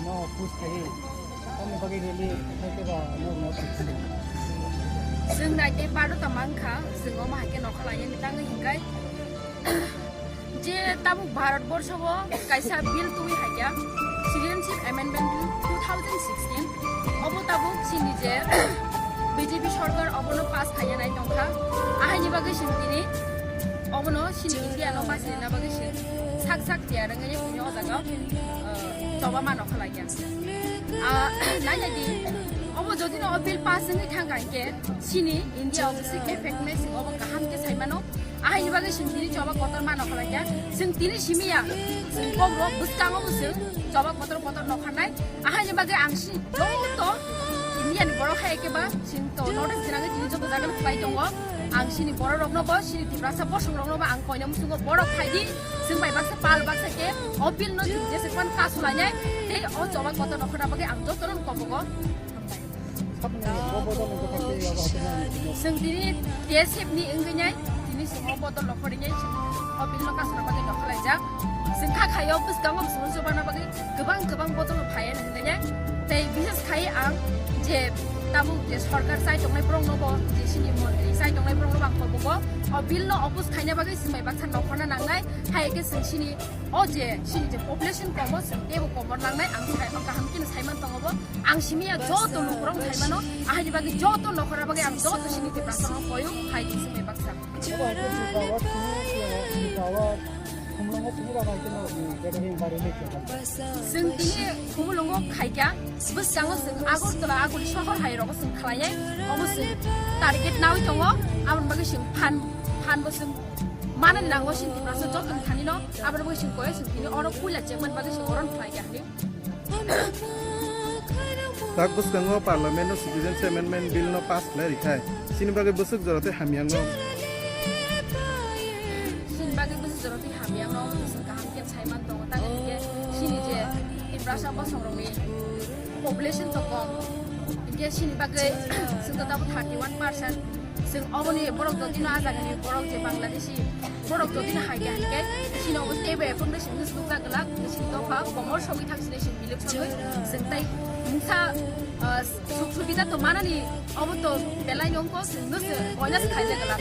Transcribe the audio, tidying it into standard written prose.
no push kai kami bagi really hai ke ba no takซึ่งในที่บ้านเราตะมังค่ะซึ่งเอามาให้แกนอกขลายยังตั้งหิ้งไก่เจ้าตั้งบารบอร์ชวะไก่ซาบิลตุยให้แก Citizenship Amendment Bill 2016เอาบุตรบุกสินิเจBJP สรการเอาบุญพาสขายในตรงค่ะอาหารยี่บ้านก็สิ่งนี้เอาบุญสินิเจียนเอามาสินะบ้านก็สิ่งสักเจียรังเงี้ยปุ่นยอดจังก็จอบมานอกขลายยังนั่นอย่างดี어머 저기는 어필 빠스니 탕간게 신이 인디아 오브스 에펙트 메시 어머 가함께 살만어 아이 바게 신들이 저바 거들만 넣어라냐 승들이 심이야 승법으로 무쌍어 무슨 저바 거들 넣어나이 아이 바게 앙시 너또 인디아니 뭐라 하이게 봐 신또 노래 지나게 진저도 자는 파이동거 앙신이 뭐라 럭너 봐 신이 디브라사 버스 럭너 봐 앙코이나 무슨 거 뭐라 파이디 승바이 박사 팔 박사게 어필 너 제세 관 가수라냐 대 저바 거들 넣어라 바게 앙조 떠는 거 보고 Sendiri dia sipni enggaknya ini semua botol lokorinya mobil lo kasar pakai lokal aja sengkak kayu bus kamu semua coba nampaknya gebang botol lo payah enggaknya tapi bisa sekali ang je tamu je sarkar saya tongkai perong nopo je sini mau saya tongkai perong nopo angkor bobo mobil lo opus kayaknya pakai semai baksan lokorna nangai hai ke sini 어제 신이제 population 거뭐 대부 거뭐 랑나이 앙시라이 막가 함께는 살만 덩어버 앙시미야 저도 로그랑 살만어 아하지바기 저도 로그라바기 앙 저도 신이 대바상 거요 하이디 스메 박사 승띠니 구물롱고 가이야 부상어 승 아고르더라 아고리 셔허 하이러고 승 칼라예 어머 승 타르겟 나위 정어 아문 바기 승판 버승 mana nang go shin tipra so jok tum thani no abar bo shin koy shin ni oro pula che man bagi shin oron phai ya ni tak bus kango parliament no citizenship amendment bill no pass le rikhai shin bagi busuk jorate hamyang no shin bagi busuk jorate hamyang no shin ka hamken chai man dong ta ge shin je ibrasa bo songrong ni population to kom ge shin bagi shin to ta 31%ซึ่งเอาวันนี้บริษัทที่น่าจะกันนี่บริษัทบังลาเทศบริษัทที่น่าหายกันแก่ชิโนวสเตเบฟงได้ชิมนุสตุกกันลักชิมตัวฟ้าคอมมอร์ชวิทักษิณชิมบิลล์ชวยซึ่งแต่มุขสุวิดาตัวมันนี่เอาวันตัวเบลล์ยงก็ซึ่งนุสโอนัสขายเลยกันลัก